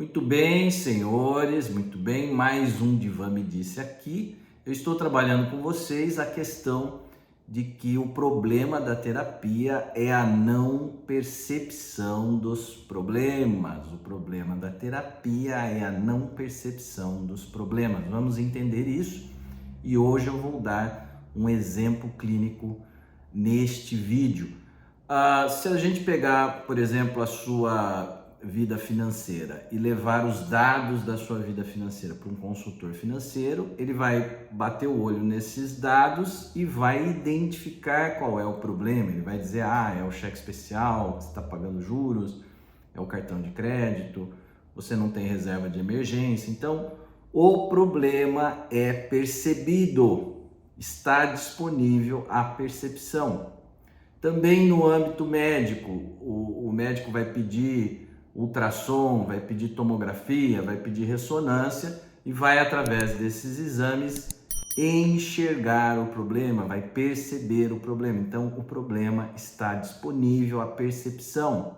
Muito bem, senhores, muito bem. Mais um Divã Me Disse aqui. Eu estou trabalhando com vocês a questão de que o problema da terapia é a não percepção dos problemas. O problema da terapia é a não percepção dos problemas. Vamos entender isso e hoje eu vou dar um exemplo clínico neste vídeo. Se a gente pegar, por exemplo, a sua vida financeira e levar os dados da sua vida financeira para um consultor financeiro, ele vai bater o olho nesses dados e vai identificar qual é o problema. Ele vai dizer, é o cheque especial, você está pagando juros, é o cartão de crédito, você não tem reserva de emergência. Então, o problema é percebido, está disponível a percepção. Também no âmbito médico, o médico vai pedir ultrassom, vai pedir tomografia, vai pedir ressonância e vai, através desses exames, enxergar o problema, vai perceber o problema. Então, o problema está disponível à percepção.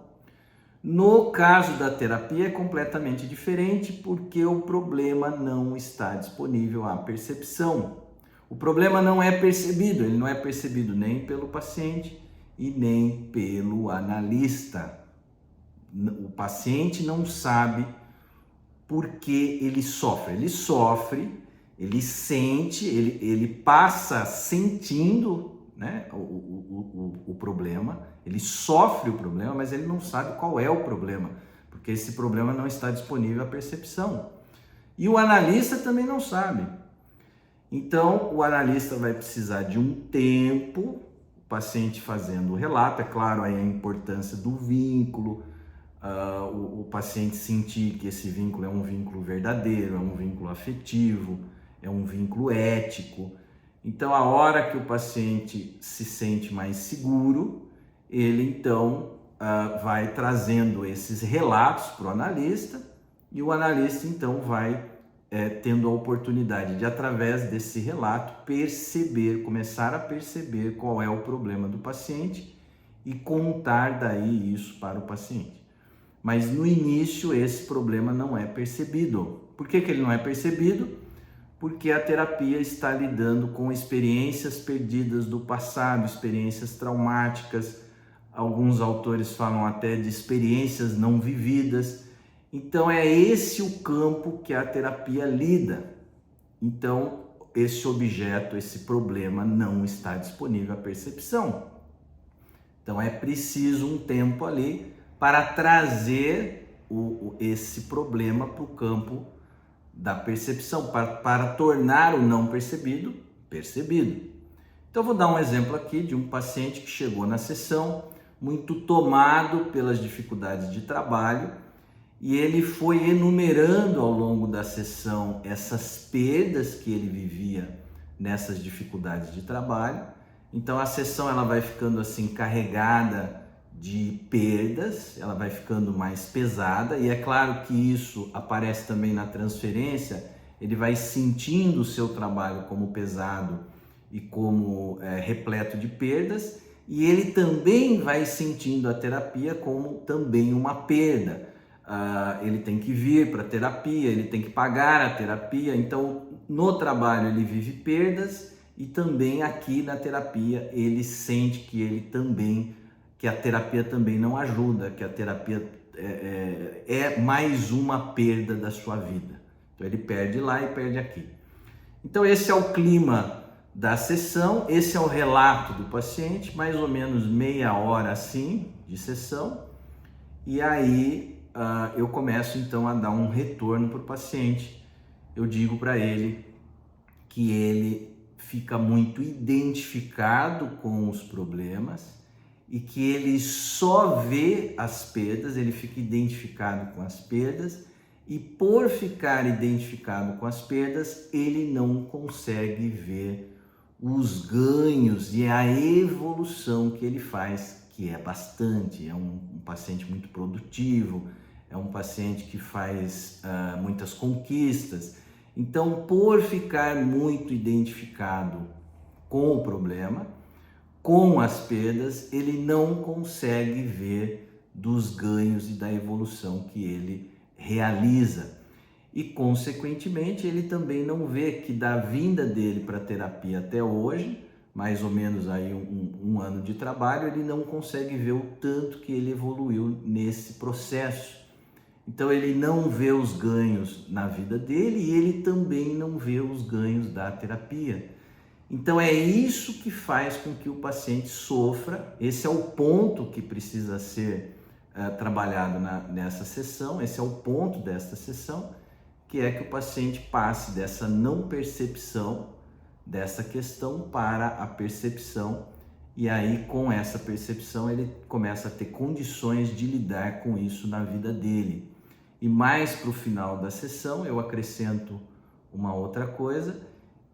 No caso da terapia é completamente diferente, porque o problema não está disponível à percepção. O problema não é percebido, ele não é percebido nem pelo paciente e nem pelo analista. O paciente não sabe por que ele sofre, ele sente, ele passa sentindo, né, o problema, ele sofre o problema, mas ele não sabe qual é o problema, porque esse problema não está disponível à percepção. E o analista também não sabe. Então, o analista vai precisar de um tempo, o paciente fazendo o relato, é claro, aí a importância do vínculo, o paciente sentir que esse vínculo é um vínculo verdadeiro, é um vínculo afetivo, é um vínculo ético. Então, a hora que o paciente se sente mais seguro, ele então vai trazendo esses relatos para o analista e o analista então vai tendo a oportunidade de, através desse relato, começar a perceber qual é o problema do paciente e contar daí isso para o paciente. Mas no início esse problema não é percebido. Por que ele não é percebido? Porque a terapia está lidando com experiências perdidas do passado, experiências traumáticas. Alguns autores falam até de experiências não vividas. Então é esse o campo que a terapia lida. Então esse objeto, esse problema não está disponível à percepção. Então é preciso um tempo ali para trazer esse problema para o campo da percepção, para tornar o não percebido percebido. Então eu vou dar um exemplo aqui de um paciente que chegou na sessão muito tomado pelas dificuldades de trabalho e ele foi enumerando ao longo da sessão essas perdas que ele vivia nessas dificuldades de trabalho. Então a sessão ela vai ficando assim carregada de perdas, ela vai ficando mais pesada e é claro que isso aparece também na transferência, ele vai sentindo o seu trabalho como pesado e como repleto de perdas e ele também vai sentindo a terapia como também uma perda. Ele tem que vir para a terapia, ele tem que pagar a terapia, então no trabalho ele vive perdas e também aqui na terapia ele sente que a terapia também não ajuda, que a terapia é mais uma perda da sua vida. Então ele perde lá e perde aqui. Então esse é o clima da sessão, esse é o relato do paciente, mais ou menos meia hora assim de sessão, e aí eu começo então a dar um retorno para o paciente. Eu digo para ele que ele fica muito identificado com os problemas e que ele só vê as perdas, ele fica identificado com as perdas e por ficar identificado com as perdas, ele não consegue ver os ganhos e a evolução que ele faz, que é bastante. É um paciente muito produtivo, é um paciente que faz muitas conquistas. Então, por ficar muito identificado com o problema, com as perdas, ele não consegue ver dos ganhos e da evolução que ele realiza. E, consequentemente, ele também não vê que da vinda dele para a terapia até hoje, mais ou menos aí um ano de trabalho, ele não consegue ver o tanto que ele evoluiu nesse processo. Então ele não vê os ganhos na vida dele e ele também não vê os ganhos da terapia. Então é isso que faz com que o paciente sofra. Esse é o ponto que precisa ser trabalhado nessa sessão, esse é o ponto desta sessão, que é que o paciente passe dessa não percepção dessa questão para a percepção, e aí com essa percepção ele começa a ter condições de lidar com isso na vida dele. E mais para o final da sessão eu acrescento uma outra coisa,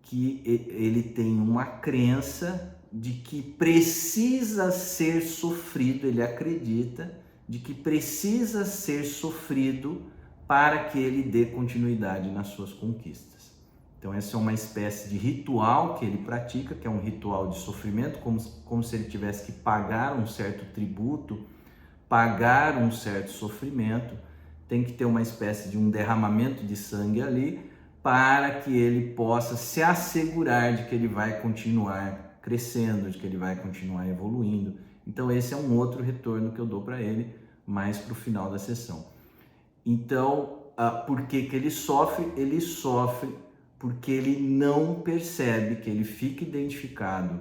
que ele tem uma crença de que precisa ser sofrido, ele acredita de que precisa ser sofrido para que ele dê continuidade nas suas conquistas. Então essa é uma espécie de ritual que ele pratica, que é um ritual de sofrimento, como se ele tivesse que pagar um certo tributo, pagar um certo sofrimento, tem que ter uma espécie de um derramamento de sangue ali, para que ele possa se assegurar de que ele vai continuar crescendo, de que ele vai continuar evoluindo. Então esse é um outro retorno que eu dou para ele, mais para o final da sessão. Então, por que que ele sofre? Ele sofre porque ele não percebe, que ele fica identificado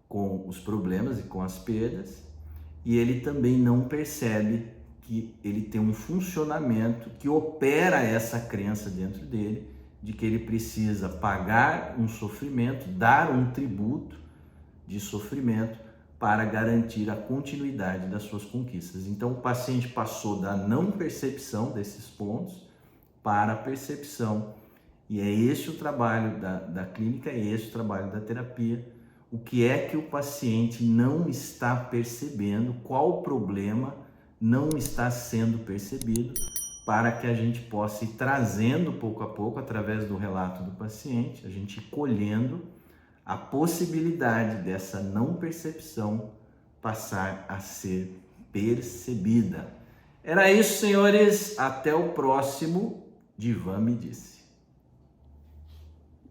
com os problemas e com as perdas, e ele também não percebe que ele tem um funcionamento que opera essa crença dentro dele, de que ele precisa pagar um sofrimento, dar um tributo de sofrimento para garantir a continuidade das suas conquistas. Então o paciente passou da não percepção desses pontos para a percepção, e é esse o trabalho da clínica, é esse o trabalho da terapia. O que é que o paciente não está percebendo, qual o problema não está sendo percebido, para que a gente possa ir trazendo pouco a pouco, através do relato do paciente, a gente ir colhendo a possibilidade dessa não percepção passar a ser percebida. Era isso, senhores. Até o próximo Divan Me Disse.